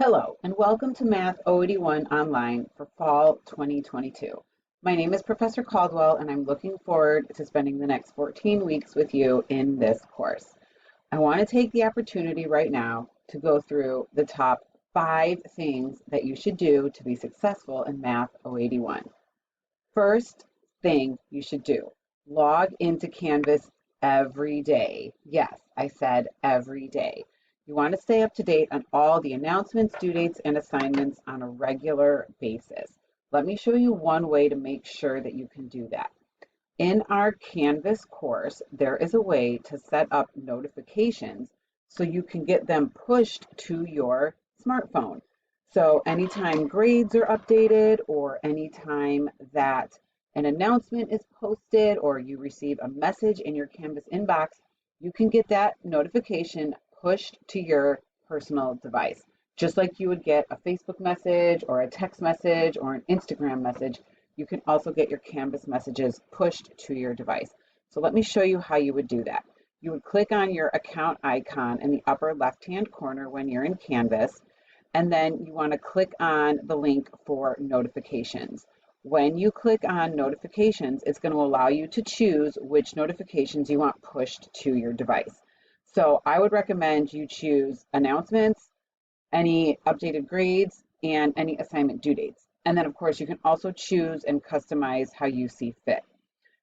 Hello, and welcome to Math 081 Online for Fall 2022. My name is Professor Caldwell, and I'm looking forward to spending the next 14 weeks with you in this course. I want to take the opportunity right now to go through the top 5 things that you should do to be successful in Math 081. First thing you should do, log into Canvas every day. Yes, I said every day. You want to stay up to date on all the announcements, due dates, and assignments on a regular basis. Let me show you one way to make sure that you can do that. In our Canvas course, there is a way to set up notifications so you can get them pushed to your smartphone. So anytime grades are updated or anytime that an announcement is posted or you receive a message in your Canvas inbox, you can get that notification pushed to your personal device. Just like you would get a Facebook message or a text message or an Instagram message, you can also get your Canvas messages pushed to your device. So let me show you how you would do that. You would click on your account icon in the upper left-hand corner when you're in Canvas, and then you want to click on the link for notifications. When you click on notifications, it's going to allow you to choose which notifications you want pushed to your device. So I would recommend you choose announcements, any updated grades, and any assignment due dates. And then of course you can also choose and customize how you see fit.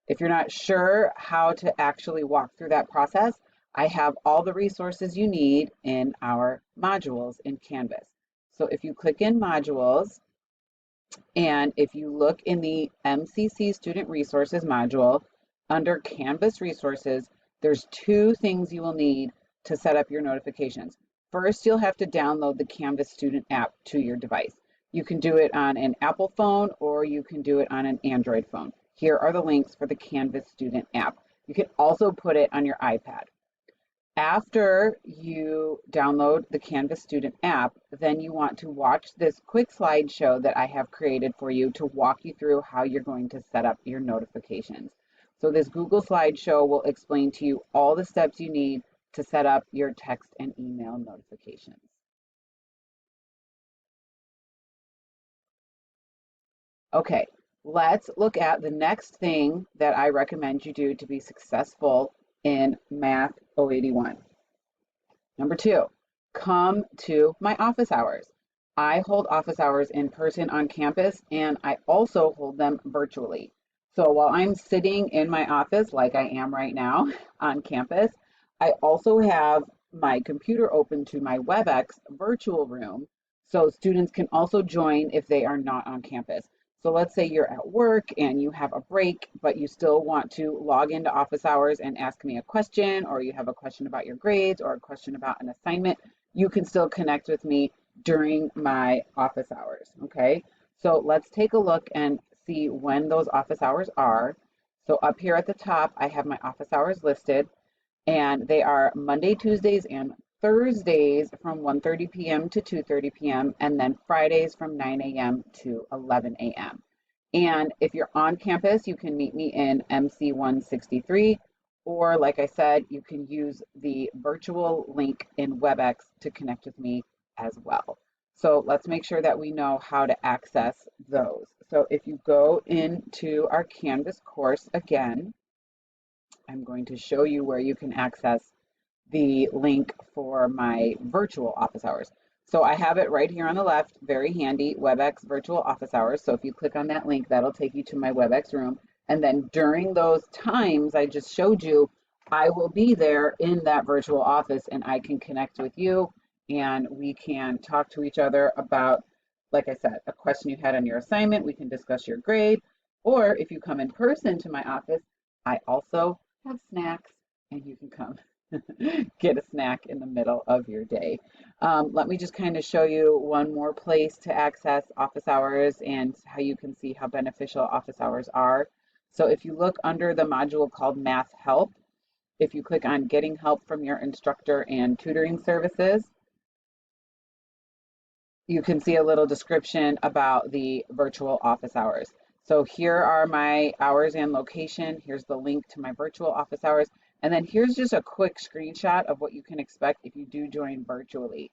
If you're not sure how to actually walk through that process, I have all the resources you need in our modules in Canvas. So if you click in modules, and if you look in the MCC Student Resources module, under Canvas Resources, there's 2 things you will need to set up your notifications. First, you'll have to download the Canvas Student app to your device. You can do it on an Apple phone or you can do it on an Android phone. Here are the links for the Canvas Student app. You can also put it on your iPad. After you download the Canvas Student app, then you want to watch this quick slideshow that I have created for you to walk you through how you're going to set up your notifications. So this Google slideshow will explain to you all the steps you need to set up your text and email notifications. Okay, let's look at the next thing that I recommend you do to be successful in Math 081. Number 2, come to my office hours. I hold office hours in person on campus, and I also hold them virtually. So while I'm sitting in my office, like I am right now on campus, I also have my computer open to my WebEx virtual room, so students can also join if they are not on campus. So let's say you're at work and you have a break, but you still want to log into office hours and ask me a question, or you have a question about your grades or a question about an assignment, you can still connect with me during my office hours, okay? So let's take a look and see when those office hours are. So up here at the top, I have my office hours listed, and they are Monday, Tuesdays, and Thursdays from 1:30 p.m. to 2:30 p.m. and then Fridays from 9 a.m. to 11 a.m. And if you're on campus, you can meet me in MC 163, or like I said, you can use the virtual link in WebEx to connect with me as well. So let's make sure that we know how to access those. So if you go into our Canvas course again, I'm going to show you where you can access the link for my virtual office hours. So I have it right here on the left, very handy, WebEx virtual office hours. So if you click on that link, that'll take you to my WebEx room. And then during those times I just showed you, I will be there in that virtual office and I can connect with you and we can talk to each other about, like I said, a question you had on your assignment. We can discuss your grade. Or if you come in person to my office, I also have snacks and you can come get a snack in the middle of your day. Let me just kind of show you one more place to access office hours and how you can see how beneficial office hours are. So if you look under the module called Math Help, if you click on Getting Help from Your Instructor and Tutoring Services, you can see a little description about the virtual office hours. So here are my hours and location. Here's the link to my virtual office hours. And then here's just a quick screenshot of what you can expect if you do join virtually.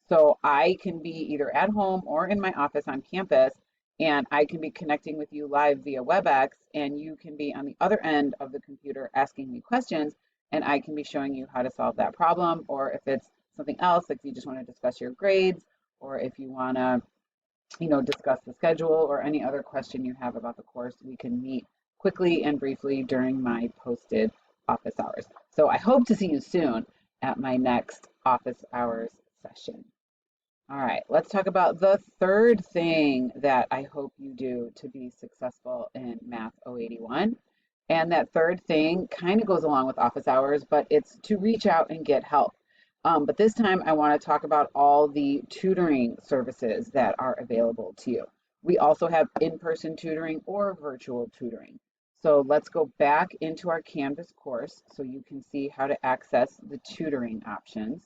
So I can be either at home or in my office on campus, and I can be connecting with you live via WebEx, and you can be on the other end of the computer asking me questions, and I can be showing you how to solve that problem. Or if it's something else, like if you just want to discuss your grades, or if you want to, discuss the schedule or any other question you have about the course, we can meet quickly and briefly during my posted office hours. So I hope to see you soon at my next office hours session. All right, let's talk about the third thing that I hope you do to be successful in Math 081. And that third thing kind of goes along with office hours, but it's to reach out and get help. But this time I want to talk about all the tutoring services that are available to you. We also have in-person tutoring or virtual tutoring. So let's go back into our Canvas course so you can see how to access the tutoring options.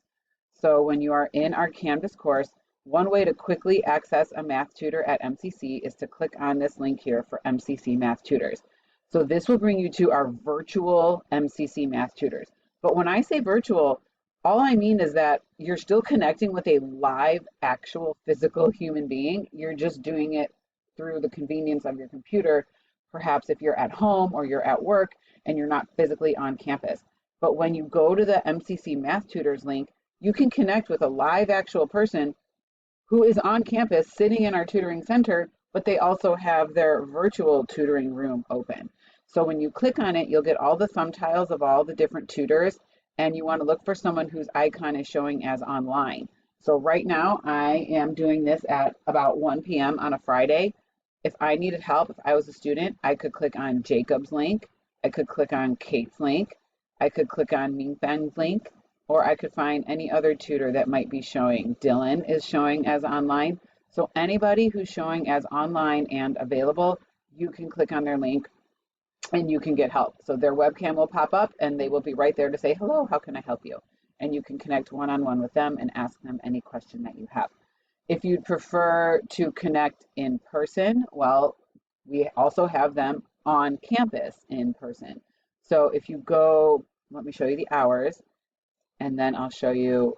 So when you are in our Canvas course, one way to quickly access a math tutor at MCC is to click on this link here for MCC Math Tutors. So this will bring you to our virtual MCC Math Tutors. But when I say virtual, all I mean is that you're still connecting with a live, actual, physical human being. You're just doing it through the convenience of your computer, perhaps if you're at home or you're at work and you're not physically on campus. But when you go to the MCC Math Tutors link, you can connect with a live, actual person who is on campus sitting in our tutoring center, but they also have their virtual tutoring room open. So when you click on it, you'll get all the thumb tiles of all the different tutors, and you want to look for someone whose icon is showing as online. So right now I am doing this at about 1 p.m. on a Friday. If I needed help, if I was a student, I could click on Jacob's link, I could click on Kate's link, I could click on Mingfeng's link, or I could find any other tutor that might be showing. Dylan is showing as online. So anybody who's showing as online and available, you can click on their link and you can get help. So their webcam will pop up and they will be right there to say, hello, how can I help you? And you can connect one-on-one with them and ask them any question that you have. If you'd prefer to connect in person, well, we also have them on campus in person. So if you go, let me show you the hours, and then I'll show you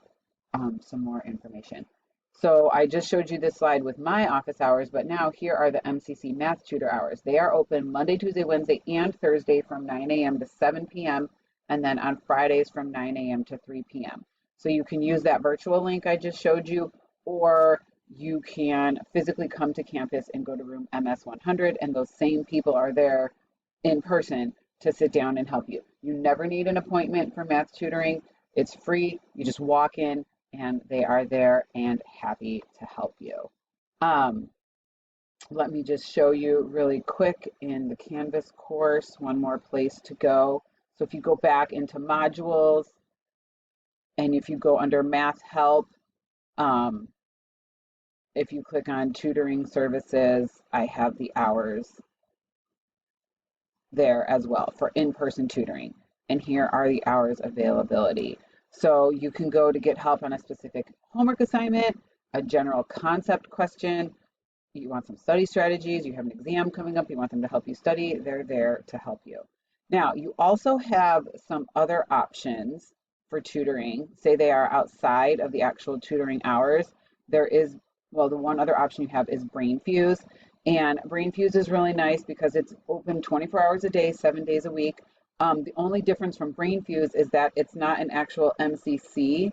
some more information. So I just showed you this slide with my office hours, but now here are the MCC Math Tutor hours. They are open Monday, Tuesday, Wednesday, and Thursday from 9 a.m. to 7 p.m. and then on Fridays from 9 a.m. to 3 p.m. So you can use that virtual link I just showed you, or you can physically come to campus and go to room MS100, and those same people are there in person to sit down and help you. You never need an appointment for math tutoring. It's free. You just walk in and they are there and happy to help you. Let me just show you really quick in the Canvas course, one more place to go. So if you go back into modules and if you go under math help, if you click on tutoring services, I have the hours there as well for in-person tutoring. And here are the hours availability. So you can go to get help on a specific homework assignment, a general concept question, you want some study strategies, you have an exam coming up, you want them to help you study, they're there to help you. Now, you also have some other options for tutoring. Say they are outside of the actual tutoring hours. There is, well, the one other option you have is BrainFuse. And BrainFuse is really nice because it's open 24 hours a day, 7 days a week. The only difference from BrainFuse is that it's not an actual MCC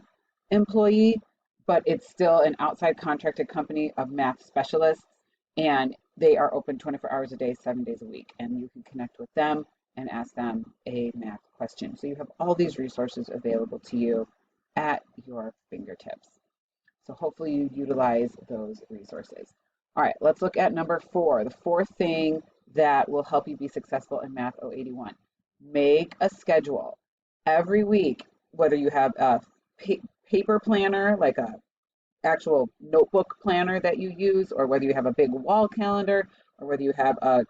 employee, but it's still an outside contracted company of math specialists, and they are open 24 hours a day, 7 days a week, and you can connect with them and ask them a math question. So you have all these resources available to you at your fingertips. So hopefully you utilize those resources. All right, let's look at number 4, the fourth thing that will help you be successful in Math 081. Make a schedule every week, whether you have a paper planner, like a actual notebook planner that you use, or whether you have a big wall calendar, or whether you have a,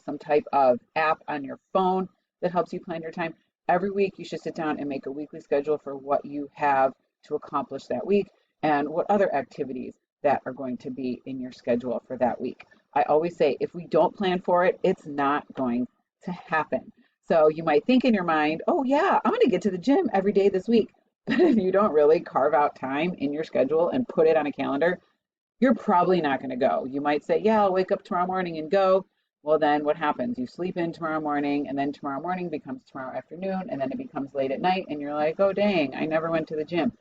some type of app on your phone that helps you plan your time. Every week you should sit down and make a weekly schedule for what you have to accomplish that week and what other activities that are going to be in your schedule for that week. I always say, if we don't plan for it, it's not going to happen. So you might think in your mind, oh yeah, I'm going to get to the gym every day this week. But if you don't really carve out time in your schedule and put it on a calendar, you're probably not going to go. You might say, yeah, I'll wake up tomorrow morning and go. Well, then what happens? You sleep in tomorrow morning, and then tomorrow morning becomes tomorrow afternoon, and then it becomes late at night, and you're like, oh, dang, I never went to the gym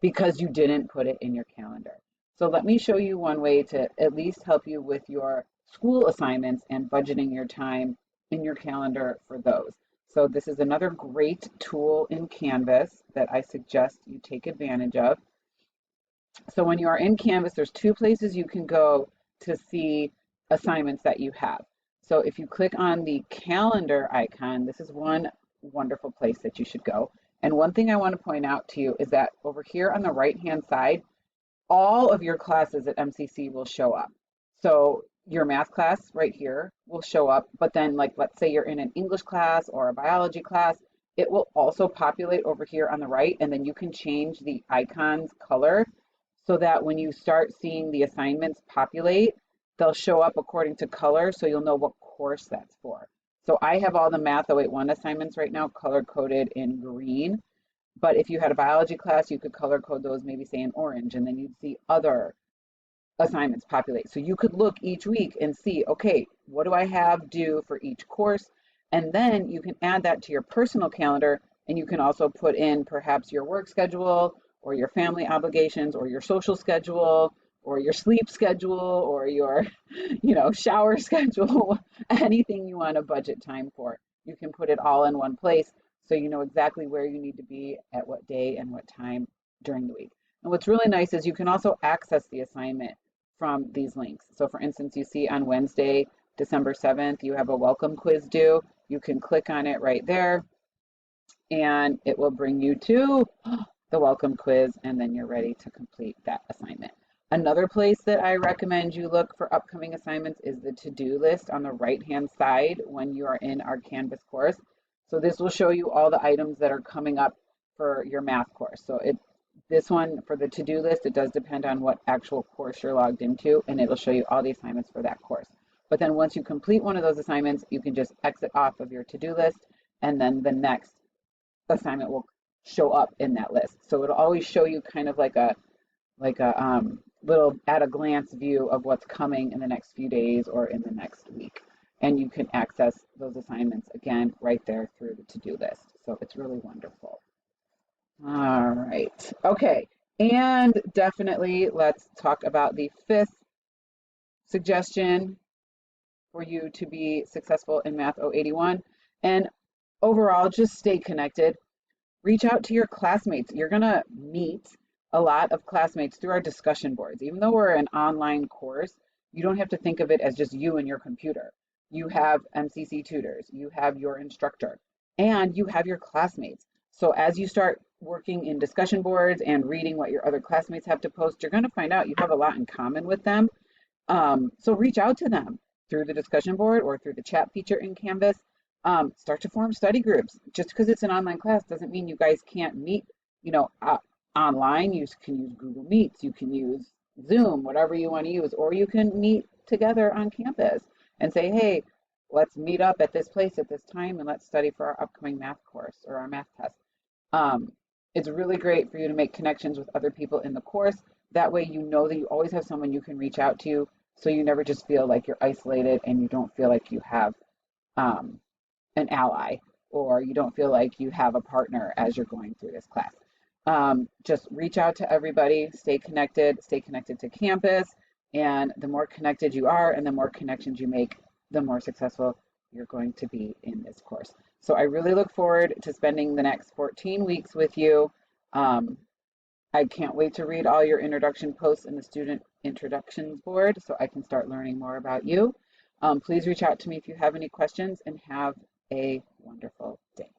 because you didn't put it in your calendar. So let me show you one way to at least help you with your school assignments and budgeting your time in your calendar for those. So this is another great tool in Canvas that I suggest you take advantage of. So when you are in Canvas, there's two places you can go to see assignments that you have. So if you click on the calendar icon, this is one wonderful place that you should go. And one thing I want to point out to you is that over here on the right-hand side, all of your classes at MCC will show up. So your math class right here will show up, but then like let's say you're in an English class or a biology class, it will also populate over here on the right, and then you can change the icon's color so that when you start seeing the assignments populate, they'll show up according to color so you'll know what course that's for. So I have all the MAT081 assignments right now color coded in green. But if you had a biology class, you could color code those maybe say in orange, and then you'd see other assignments populate. So you could look each week and see, okay, what do I have due for each course? And then you can add that to your personal calendar, and you can also put in perhaps your work schedule or your family obligations or your social schedule or your sleep schedule or your, shower schedule, anything you want to budget time for. You can put it all in one place so you know exactly where you need to be at what day and what time during the week. And what's really nice is you can also access the assignment from these links. So for instance, you see on Wednesday, December 7th, you have a welcome quiz due. You can click on it right there and it will bring you to the welcome quiz, and then you're ready to complete that assignment. Another place that I recommend you look for upcoming assignments is the to-do list on the right-hand side when you are in our Canvas course. So this will show you all the items that are coming up for your math course. So this one for the to-do list, it does depend on what actual course you're logged into, and it'll show you all the assignments for that course. But then once you complete one of those assignments, you can just exit off of your to-do list, and then the next assignment will show up in that list. So it'll always show you kind of like a little at a glance view of what's coming in the next few days or in the next week. And you can access those assignments again right there through the to-do list. So it's really wonderful. All right. Okay. And definitely let's talk about the fifth suggestion for you to be successful in Math 081. And overall, just stay connected. Reach out to your classmates. You're going to meet a lot of classmates through our discussion boards. Even though we're an online course, you don't have to think of it as just you and your computer. You have MCC tutors, you have your instructor, and you have your classmates. So as you start working in discussion boards and reading what your other classmates have to post, you're going to find out you have a lot in common with them. So reach out to them through the discussion board or through the chat feature in Canvas. Start to form study groups. Just because it's an online class doesn't mean you guys can't meet, online. You can use Google Meets, you can use Zoom, whatever you want to use, or you can meet together on campus and say, hey, let's meet up at this place at this time and let's study for our upcoming math course or our math test. It's really great for you to make connections with other people in the course. That way you know that you always have someone you can reach out to, so you never just feel like you're isolated and you don't feel like you have an ally, or you don't feel like you have a partner as you're going through this class. Just reach out to everybody, stay connected to campus, and the more connected you are and the more connections you make, the more successful you're going to be in this course. So I really look forward to spending the next 14 weeks with you. I can't wait to read all your introduction posts in the student introductions board so I can start learning more about you. Please reach out to me if you have any questions, and have a wonderful day.